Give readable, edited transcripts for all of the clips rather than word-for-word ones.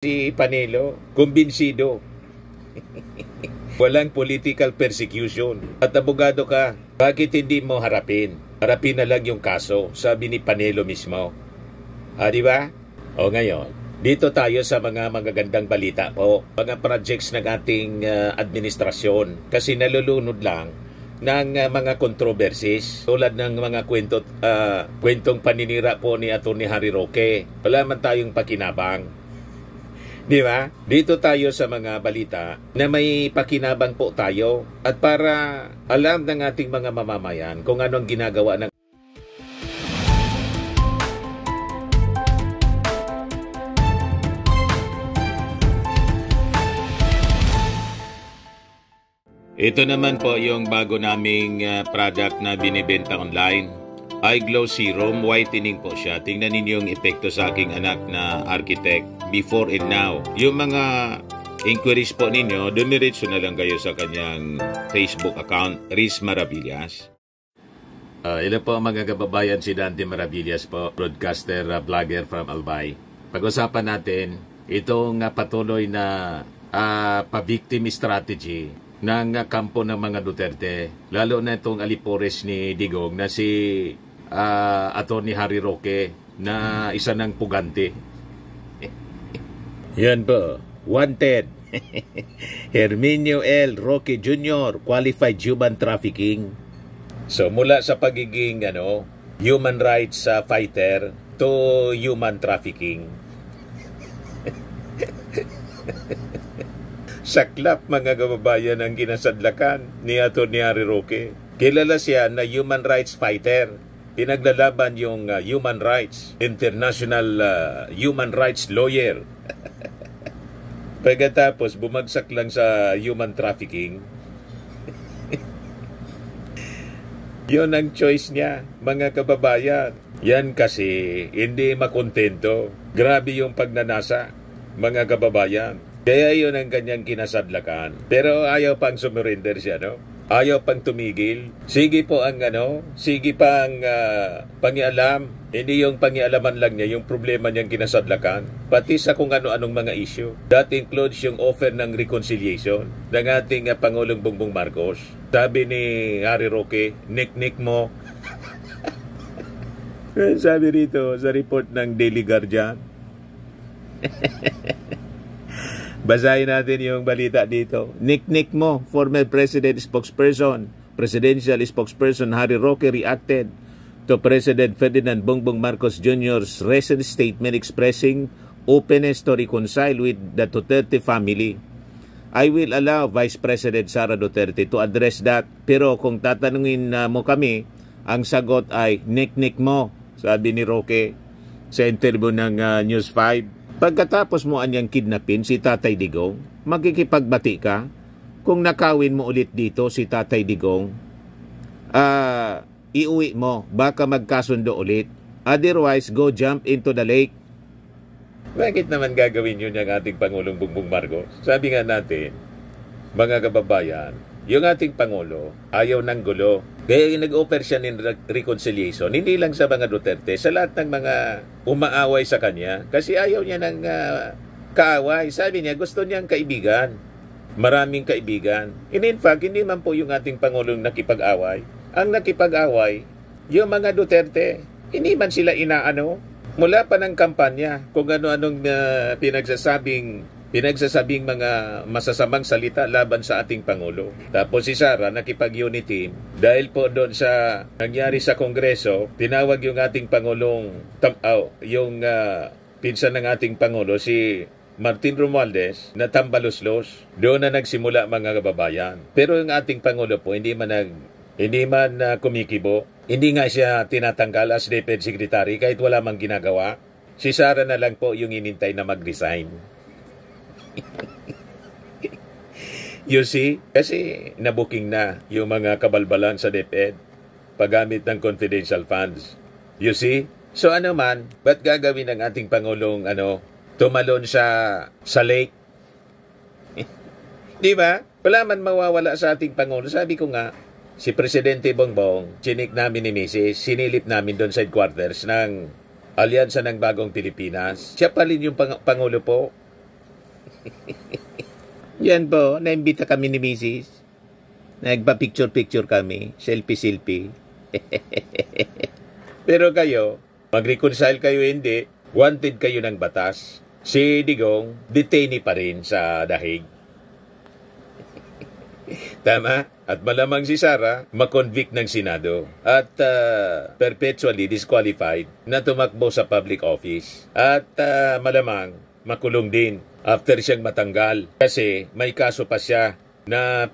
Si Panelo, kumbinsido. Walang political persecution. At abogado ka, bakit hindi mo harapin? Harapin na lang yung kaso, sabi ni Panelo mismo. Di ba? O ngayon, dito tayo sa mga magagandang balita po. Mga projects ng ating administrasyon. Kasi nalulunod lang ng mga controversies tulad ng mga kwentong paninira po ni Atty. Harry Roque. Wala man tayong pakinabang. Di ba? Dito tayo sa mga balita na may pakinabang po tayo at para alam ng ating mga mamamayan kung anong ginagawa ng Ito naman po yung bago naming product na binibenta online. iGlow Serum, whitening po siya. Tingnan ninyo yung epekto sa aking anak na architect before and now. Yung mga inquiries po ninyo, dumiretso na lang kayo sa kanyang Facebook account, Riz Maravillas. Ito po ang mga kababayan, si Dante Maravillas po, broadcaster, vlogger from Albay. Pag-usapan natin itong patuloy na pa-victim strategy ng kampo ng mga Duterte, lalo na itong alipores ni Digong na si Atty. Harry Roque na isa ng pugante. Yan po, wanted. Herminio L. Roque Jr., qualified human trafficking. So mula sa pagiging human rights fighter to human trafficking. Saklap mga kababayan ang kinasadlakan ni Atty. Harry Roque. Kilala siya na human rights fighter. Pinaglalaban yung human rights, international human rights lawyer. Pagkatapos bumagsak lang sa human trafficking. Yun ang choice niya, mga kababayan. Yan kasi hindi makontento. Grabe yung pagnanasa, mga kababayan. Kaya yun ang kanyang kinasadlakan. Pero ayaw pang sumurrender siya, no? Ayaw pang tumigil. Sige po ang sige pang pangialam. Hindi yung pangialaman lang niya, yung problema niyang kinasadlakan. Pati sa kung ano-anong mga issue. That includes yung offer ng reconciliation ng ating Pangulong Bongbong Marcos. Sabi ni Harry Roque, nik-nik mo. Sabi rito sa report ng Daily Guardian. Basahin natin yung balita dito. Nik-nik mo, former President spokesperson, Presidential spokesperson Harry Roque reacted to President Ferdinand Bongbong Marcos Jr.'s recent statement expressing openness to reconcile with the Duterte family. I will allow Vice President Sara Duterte to address that. Pero kung tatanungin mo kami, ang sagot ay nik-nik mo, sabi ni Roque sa interview ng News 5. Pagkatapos mo anyang kidnapin si Tatay Digong, makikipagbati ka. Kung nakawin mo ulit dito si Tatay Digong, iuwi mo, baka magkasundo ulit. Otherwise, go jump into the lake. Bakit naman gagawin yun yung ating Pangulong Bongbong Marcos? Sabi nga natin, mga kababayan, yung ating Pangulo ayaw ng gulo. Kaya nag-offer siya ng reconciliation, hindi lang sa mga Duterte, sa lahat ng mga umaaway sa kanya. Kasi ayaw niya ng kaaway. Sabi niya, gusto niyang kaibigan. Maraming kaibigan. And in fact, hindi man po yung ating Pangulong nakipag-away. Ang nakipag-away, yung mga Duterte, hindi man sila inaano. Mula pa ng kampanya, kung ano-anong pinagsasabing mga masasamang salita laban sa ating Pangulo. Tapos si Sara nakipag-unity dahil po doon sa nangyari sa Kongreso, tinawag yung ating Pangulong, pinsan ng ating Pangulo, si Martin Romualdez, na tambaluslos. Doon na nagsimula mga kababayan. Pero yung ating Pangulo po, hindi man kumikibo. Hindi nga siya tinatanggal as DepEd Secretary kahit wala mang ginagawa. Si Sara na lang po yung inintay na mag-resign. You see, kasi nabuking na yung mga kabalbalan sa DepEd paggamit ng confidential funds. You see? So ano man, ba't gagawin ng ating Pangulong tumalon sa lake? Di ba? Wala man mawawala sa ating Pangulo. Sabi ko nga, si Presidente Bongbong, chinik namin ni Mrs., sinilip namin doon sa headquarters ng Alyansa ng Bagong Pilipinas. Siya pa rin yung Pangulo po. Yan po, naimbita kami ni Mrs. Nagpa-picture-picture kami, selfie-selfie. Pero kayo, mag-reconcile kayo hindi, wanted kayo ng batas. Si Digong, detainee pa rin sa dahig. Tama? At malamang si Sara, makonvict ng Senado. At perpetually disqualified na tumakbo sa public office. At malamang, makulong din after siyang matanggal. Kasi may kaso pa siya na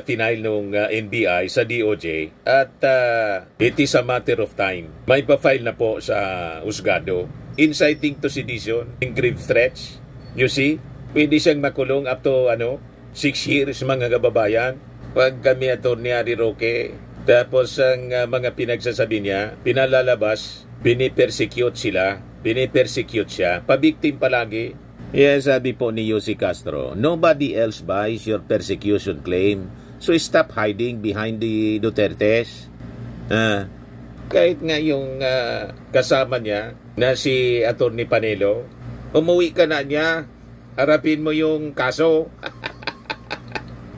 final nung NBI sa DOJ. At it is a matter of time. May pa-file na po sa husgado. Inciting to sedition, grave threats. You see? Pwede siyang makulong up to 6 years mga kababayan. Pag kami Atty. Harry Roque, tapos ang mga pinagsasabi niya, pinalalabas, binipersecute siya, pabiktim palagi. Yes, sabi po ni Yossi Castro, nobody else buys your persecution claim, so stop hiding behind the Dutertes. Kahit nga yung kasama niya, na si Atty. Panelo, umuwi ka na niya, harapin mo yung kaso.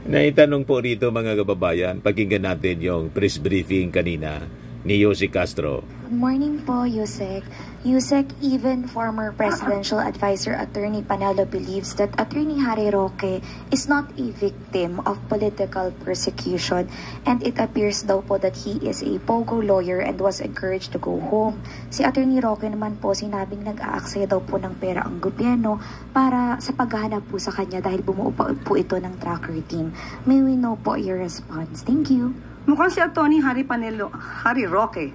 Naitanong po rito mga kababayan, pakinggan natin yung press briefing kanina ni Yossi Castro. Good morning po, Yusek. Yusek, even former presidential advisor Attorney Panelo believes that Attorney Harry Roque is not a victim of political persecution, and it appears daw po that he is a POGO lawyer and was encouraged to go home. Si Attorney Roque naman po sinabing nag-aaksaya daw po ng pera ang gobyerno para sa paghahanap po sa kanya dahil bumuo po ito ng tracker team. May we know po your response? Thank you. Mukhang si Atty. Harry Roque,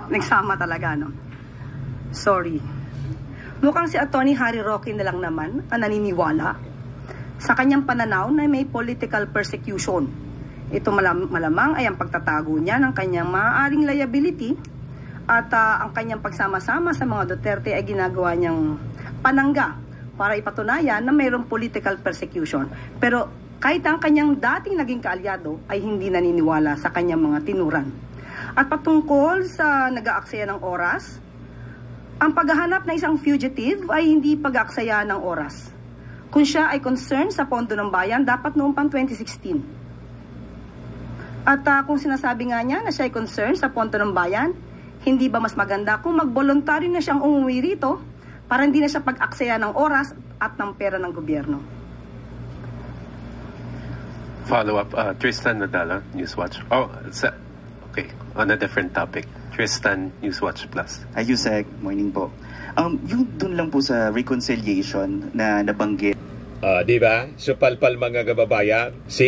nagsama talaga, no? Sorry. Mukhang si Atty. Harry Roque na lang naman ang naniniwala sa kanyang pananaw na may political persecution. Ito malamang ay ang pagtatago niya ng kanyang maaaring liability at ang kanyang pagsama-sama sa mga Duterte ay ginagawa niyang panangga para ipatunayan na mayroong political persecution. Pero kahit ang kanyang dating naging kaalyado ay hindi naniniwala sa kanyang mga tinuran. At patungkol sa nag-aaksaya ng oras, ang paghahanap ng isang fugitive ay hindi pag-aaksaya ng oras. Kung siya ay concerned sa pondo ng bayan, dapat noong pang 2016. At kung sinasabi nga niya na siya ay concerned sa pondo ng bayan, hindi ba mas maganda kung mag-voluntary na siyang umuwi rito para hindi na siya pag-aksaya ng oras at ng pera ng gobyerno? Follow-up, Tristan Nadala, Newswatch. Okay, on a different topic. Tristan, Newswatch Plus. Yusek, morning po. Yung dun lang po sa reconciliation na nabanggit. Di ba? Supalpal mga kababayan, si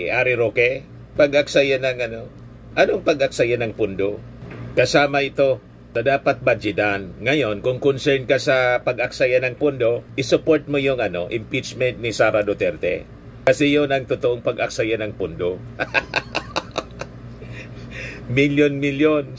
Harry Roque, pag-aksaya ng anong pag-aksaya ng pundo? Kasama ito na dapat budgetan. Ngayon, kung concern ka sa pag-aksaya ng pundo, isupport mo yung impeachment ni Sara Duterte. Kasi yun ang totoong pag-aksaya ng pundo. Milyon,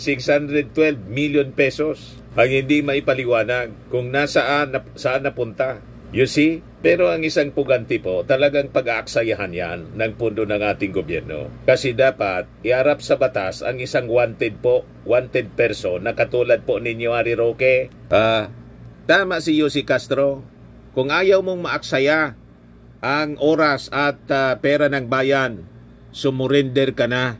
612 million pesos ang hindi maipaliwanag kung saan napunta. You see? Pero ang isang puganti po, talagang pag-aaksayahan yan ng pundo ng ating gobyerno. Kasi dapat iharap sa batas ang isang wanted person na katulad po ninyo, Harry Roque. Tama si Yossi Castro. Kung ayaw mong maaksaya ang oras at pera ng bayan, sumurrender ka na.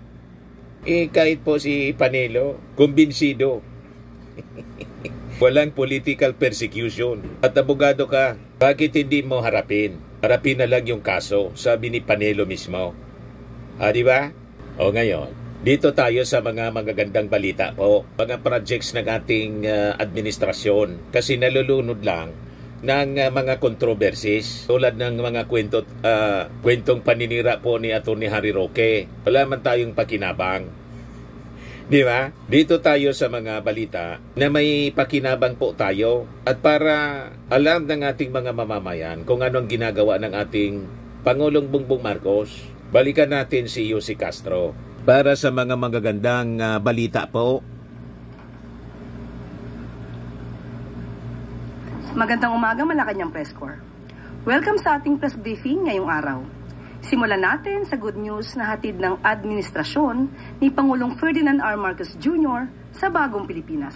Kahit po si Panelo, kumbinsido. Walang political persecution. At abogado ka, bakit hindi mo harapin? Harapin na lang yung kaso, sabi ni Panelo mismo. Di ba? O ngayon, dito tayo sa mga magagandang balita po. Mga projects ng ating administrasyon. Kasi nalulunod lang ng mga controversies tulad ng mga kwentong paninira po ni Atty. Harry Roque. Wala man tayong pakinabang. Di ba? Dito tayo sa mga balita na may pakinabang po tayo at para alam ng ating mga mamamayan kung anong ginagawa ng ating Pangulong Bongbong Marcos. Balikan natin si Yossi Castro para sa mga magagandang balita po. Magandang umaga, Malacanang Press Corps. Welcome sa ating press briefing ngayong araw. Simulan natin sa good news na hatid ng administrasyon ni Pangulong Ferdinand R. Marcos Jr. sa bagong Pilipinas.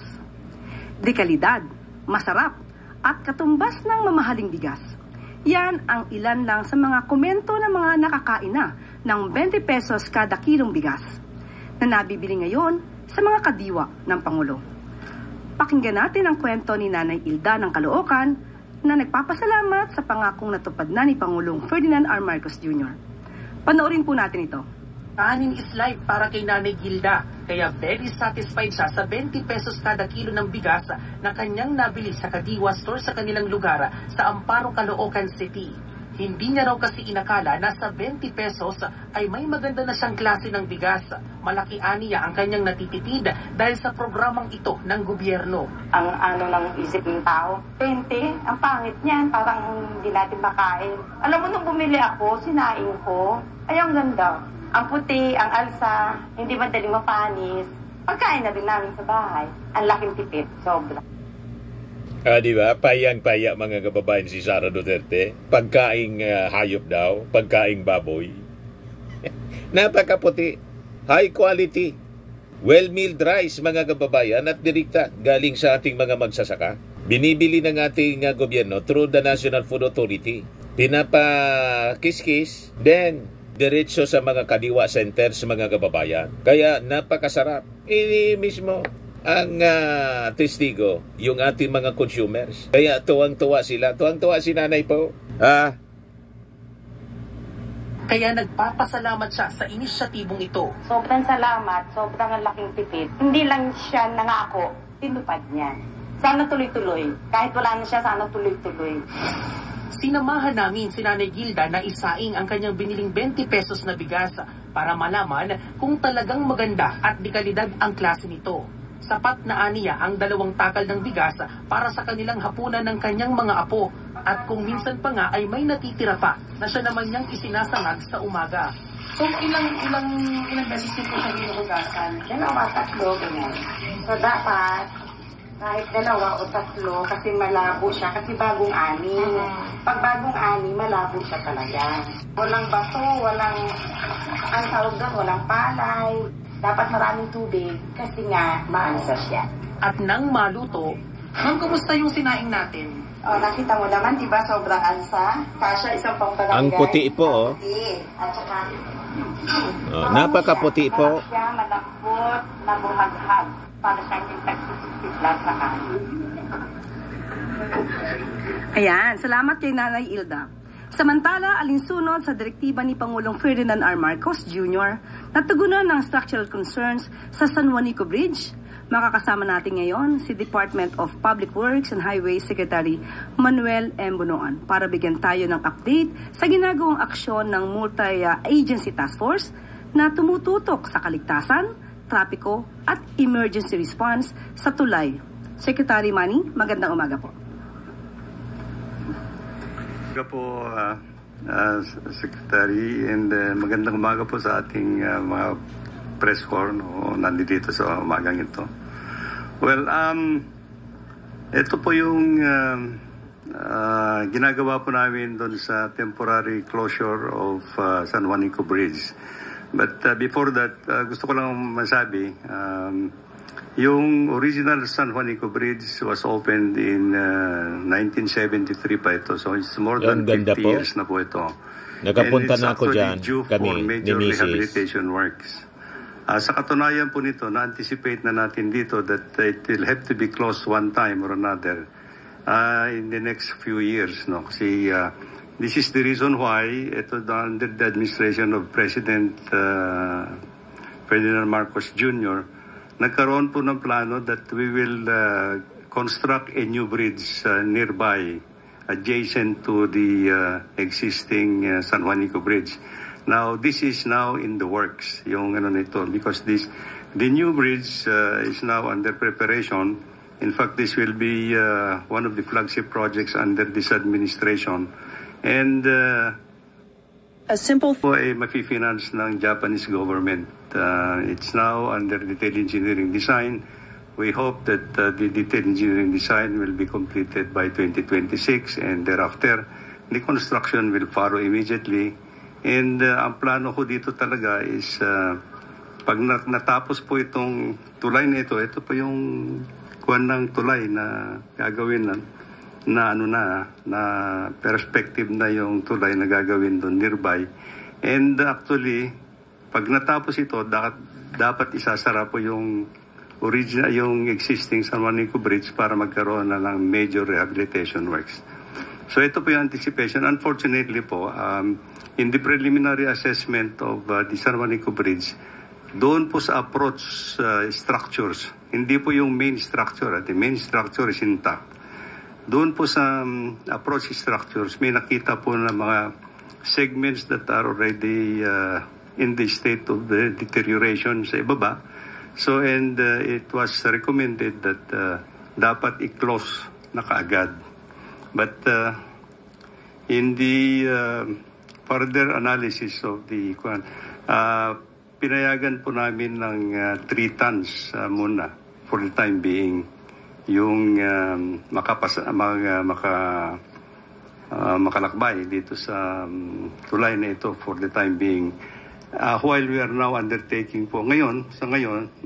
Dekalidad, masarap, at katumbas ng mamahaling bigas. Yan ang ilan lang sa mga komento ng mga nakakain na ng 20 pesos kada kilong bigas na nabibili ngayon sa mga kadiwa ng Pangulo. Pakinggan natin ang kwento ni Nanay Ilda ng Caloocan na nagpapasalamat sa pangakong natupad na ni Pangulong Ferdinand R. Marcos Jr. Panoorin po natin ito. Kanin is life para kay Nanay Gilda, kaya very satisfied siya sa 20 pesos kada kilo ng bigas na kanyang nabili sa Kadiwa Store sa kanilang lugar sa Amparo, Caloocan City. Hindi niya raw kasi inakala na sa 20 pesos ay may maganda na siyang klase ng bigas. Malaki aniya ang kanyang natitipid dahil sa programang ito ng gobyerno. Ang ano ng isip ng tao, 20, ang pangit niyan, parang hindi natin makain. Alam mo, nung bumili ako, sinaing ko, ay ang ganda. Ang puti, ang alsa, hindi madaling mapanis. Pagkain na din namin sa bahay. Ang laking tipid, sobra. Di ba? Payang-paya mga kababayan si Sara Duterte. Pagkaing hayop daw, pagkaing baboy. Napakaputi. High quality. Well-milled rice mga kababayan at direkta galing sa ating mga magsasaka. Binibili ng ating gobyerno through the National Food Authority. Pinapakis-kis, then diretso sa mga kadiwa centers mga kababayan. Kaya napakasarap. Ini mismo ang testigo, yung ating mga consumers. Kaya tuwang-tuwa sila. Tuwang-tuwa si nanay po. Kaya nagpapasalamat siya sa inisyatibong ito. Sobrang salamat, sobrang laking tipid. Hindi lang siya nangako, tinupad niya. Sana tuloy-tuloy. Kahit wala na siya, sana tuloy-tuloy. Sinamahan namin si Nanay Gilda na isaing ang kanyang biniling 20 pesos na bigas para malaman kung talagang maganda at dekalidad ang klase nito. Sapat na aniya ang 2 takal ng bigas para sa kanilang hapunan ng kanyang mga apo at kung minsan pa nga ay may natitira pa na siya naman niyang isinasangag sa umaga. So, ilang beses niyo po siya ginuhugasan? 2, 3, ganyan. So, dapat kahit 2 o 3 kasi malabo siya kasi bagong ani. Pag bagong ani, malabo siya talaga. Walang bato, ang tawag doon, walang palay. Dapat maraming tubig kasi nga maansa siya. At nang maluto, Ma'am, kumusta yung sinaing natin? Oh, nakita mo naman, di ba, sobrang ansa. Kasya isang pang barangay. Ang puti po, Puti. At saka, napakaputi po. Siya, malambot, nabuhaghag. Para siyang tagsisiklas sa kanin. Ayan, salamat kay Nanay Ilda. Samantala, alinsunod sa direktiba ni Pangulong Ferdinand R. Marcos Jr. na tugunan ng structural concerns sa San Juanico Bridge, makakasama natin ngayon si Department of Public Works and Highways Secretary Manuel M. Bunoan para bigyan tayo ng update sa ginagawang aksyon ng Multi-Agency Task Force na tumututok sa kaligtasan, trapiko at emergency response sa tulay. Secretary Manny, magandang umaga po. Magandang umaga po, Secretary, and magandang umaga po sa ating mga press corps nandito sa umagang ito. Well, ito po yung ginagawa po namin doon sa temporary closure of San Juanico Bridge. But before that, gusto ko lang masabi, yung original San Juanico Bridge was opened in 1973 pa ito. So it's more than 50 years na po ito. Nakapunta na ako dyan, kami, major rehabilitation works. Sa katunayan po nito, na-anticipate na natin dito that it will have to be closed one time or another in the next few years. No? Kasi this is the reason why ito under the administration of President Ferdinand Marcos Jr., nagkaroon po ng plano that we will construct a new bridge nearby, adjacent to the existing San Juanico Bridge. Now, this is now in the works, yung ano nito, because the new bridge is now under preparation. In fact, this will be one of the flagship projects under this administration. And A simple po ay mafi-finance ng Japanese government. It's now under detailed engineering design. We hope that the detailed engineering design will be completed by 2026 and thereafter the construction will follow immediately. And ang plano ko dito talaga is pag natapos po itong tulay na ito po yung kuwan ng tulay na gagawin na. na perspective na yung tulay na gagawin doon nearby. And actually, pag natapos ito, dapat isasara po yung yung existing San Juanico Bridge para magkaroon na ng major rehabilitation works. So ito po yung anticipation. Unfortunately po, in the preliminary assessment of the San Juanico Bridge, doon po sa approach structures, hindi po yung main structure. The main structure is intact. Doon po sa approach structures, may nakita po na mga segments that are already in the state of deterioration sa ibaba. So, and it was recommended that dapat i-close na kaagad. But in the further analysis of the pinayagan po namin ng 3 tons muna for the time being yung makalakbay dito sa tulay na ito for the time being. While we are now undertaking po ngayon,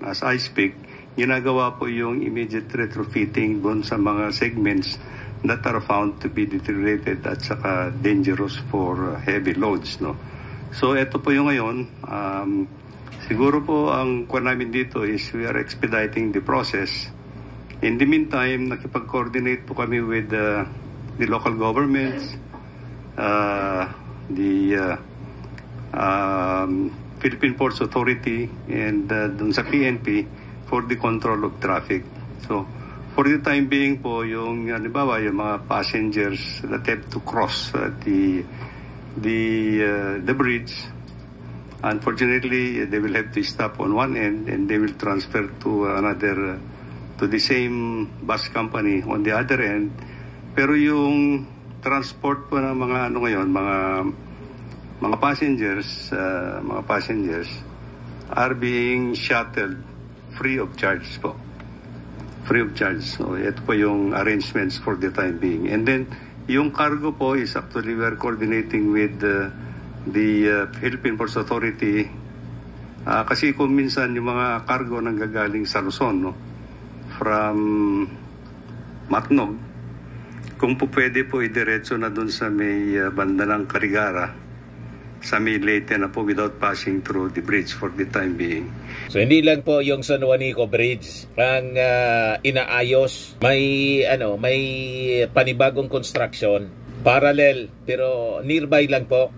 as I speak, ginagawa po yung immediate retrofitting doon sa mga segments that are found to be deteriorated at saka dangerous for heavy loads. No? So ito po yung ngayon. Siguro po ang kuha namin dito is we are expediting the process. In the meantime, nakipag-coordinate po kami with the local governments, Philippine Ports Authority, and dun sa PNP for the control of traffic. So, for the time being po, yung halimbawa, yung mga passengers that have to cross the bridge, unfortunately, they will have to stop on one end and they will transfer to another, to the same bus company on the other end. Pero yung transport po ng mga mga passengers are being shuttled free of charge po. Free of charge. So, ito po yung arrangements for the time being. And then, yung cargo po is actually we are coordinating with the Philippine Ports Authority. Kasi kung minsan yung mga cargo nanggagaling sa Luzon, no? From Matnog, kung po pwede po idiretso na dun sa may banda ng Carigara, sa may Leyte na po without passing through the bridge for the time being. So hindi lang po yung San Juanico Bridge ang inaayos. May panibagong construction, parallel pero nearby lang po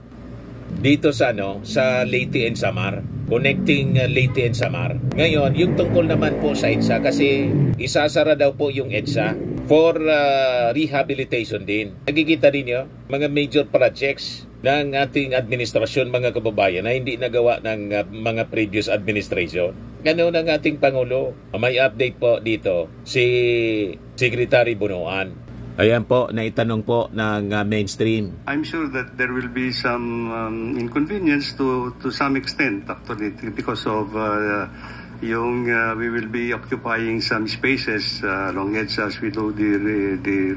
dito sa sa Leyte and Samar, connecting Leyte and Samar. Ngayon, yung tungkol naman po sa EDSA, kasi isasara daw po yung EDSA for rehabilitation din. Nakikita ninyo mga major projects ng ating administrasyon, mga kababayan, na hindi nagawa ng mga previous administration. Ganun ang ating Pangulo. May update po dito si Secretary Bunuan. Ayan po, naitanong po ng mainstream. I'm sure that there will be some inconvenience to some extent actually because of we will be occupying some spaces along EDSA as we do the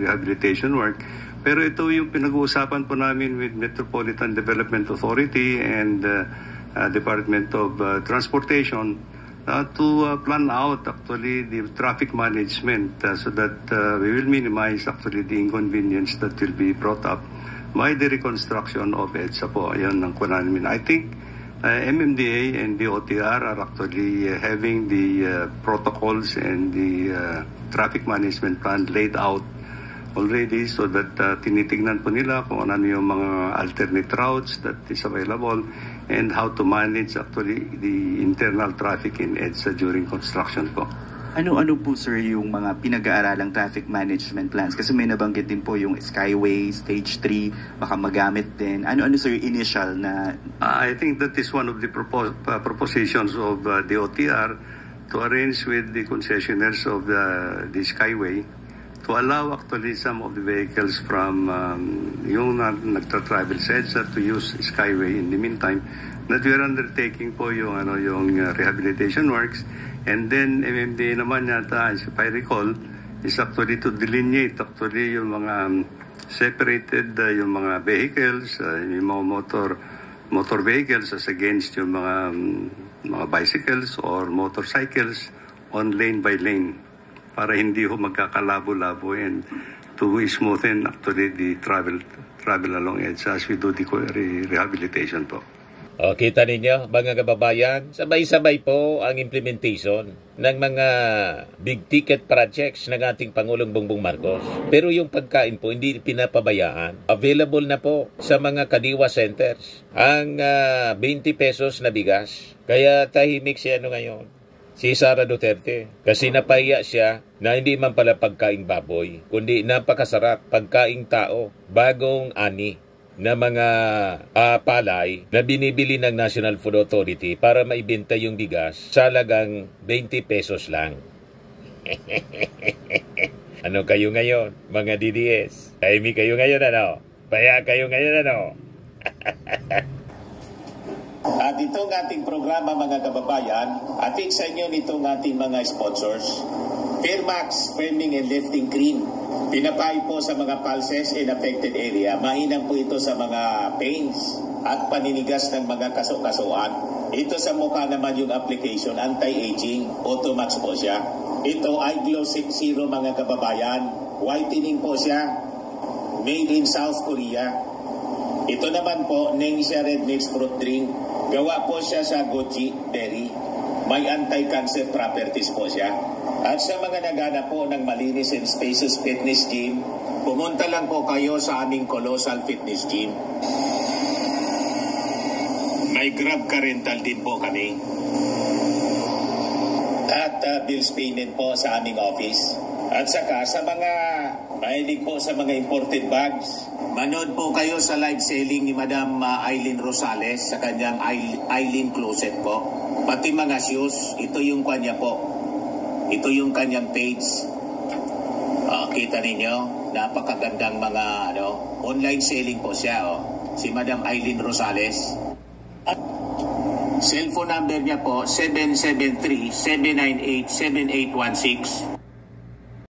rehabilitation work. Pero ito yung pinag-uusapan po namin with Metropolitan Development Authority and Department of Transportation to plan out actually the traffic management so that we will minimize actually the inconvenience that will be brought up by the reconstruction of EDSA po. Ayan ang kunan namin. I think MMDA and the OTR are actually having the protocols and the traffic management plan laid out already so that tinitingnan po nila kung ano yung mga alternate routes that is available and how to manage actually the internal traffic in EDSA during construction po. Ano po sir yung mga pinag-aaralang traffic management plans? Kasi may nabanggit din po yung Skyway, Stage 3, baka magamit din. Ano sir initial na... I think that is one of the propositions of the OTR to arrange with the concessionaires of the Skyway to allow actually some of the vehicles from yung nagtra-travel sa EDSA to use Skyway in the meantime that we are undertaking po yung rehabilitation works. And then MMDA naman yata, if I recall, is actually to delineate actually yung mga separated yung mga vehicles, yung mga motor vehicles as against yung mga bicycles or motorcycles on lane by lane para hindi ho magkakalabo-labo and to smoothen actually the travel along EDSA as we do the rehabilitation po. O, kita ninyo, mga kababayan, sabay-sabay po ang implementation ng mga big ticket projects ng ating Pangulong Bongbong Marcos. Pero yung pagkain po, hindi pinapabayaan. Available na po sa mga kadiwa centers ang 20 pesos na bigas. Kaya tahimik siya ngayon, si Sara Duterte. Kasi napahiya siya na hindi man pala pagkaing baboy, kundi napakasarap pagkaing tao, bagong ani na mga palay na binibili ng National Food Authority para maibenta yung bigas sa halagang 20 pesos lang. Ano kayo ngayon, mga DDS? Tahimik kayo ngayon, ano? Paya kayo ngayon, ano? At itong ating programa, mga kababayan, ating sa inyo nitong ating mga sponsors, Fairmax Firming and Lifting Cream. Pinapay po sa mga pulses in affected area. Mainam po ito sa mga pains at paninigas ng mga kaso-kasuan. Ito sa mukha naman yung application, anti-aging, Automax po siya. Ito ay Glow 60, mga kababayan. Whitening po siya. Made in South Korea. Ito naman po, Nengxia Red Mix Fruit Drink. Gawa po siya sa goji berry. May anti-cancer properties po siya. At sa mga nagana po ng Malinis and Spaces Fitness Gym, pumunta lang po kayo sa aming Colossal Fitness Gym. May Grab ka rental din po kami. At bills payment po sa aming office. At saka sa mga mahilig po sa mga imported bags, manood po kayo sa live selling ni Madam Aileen Rosales sa kanyang Aileen Closet po. Pati mga shoes, ito yung kanya po. Ito yung kanyang page. Kita ninyo, napakagandang mga online selling po siya. Si Madam Aileen Rosales. Cellphone number niya po, 773-798-7816.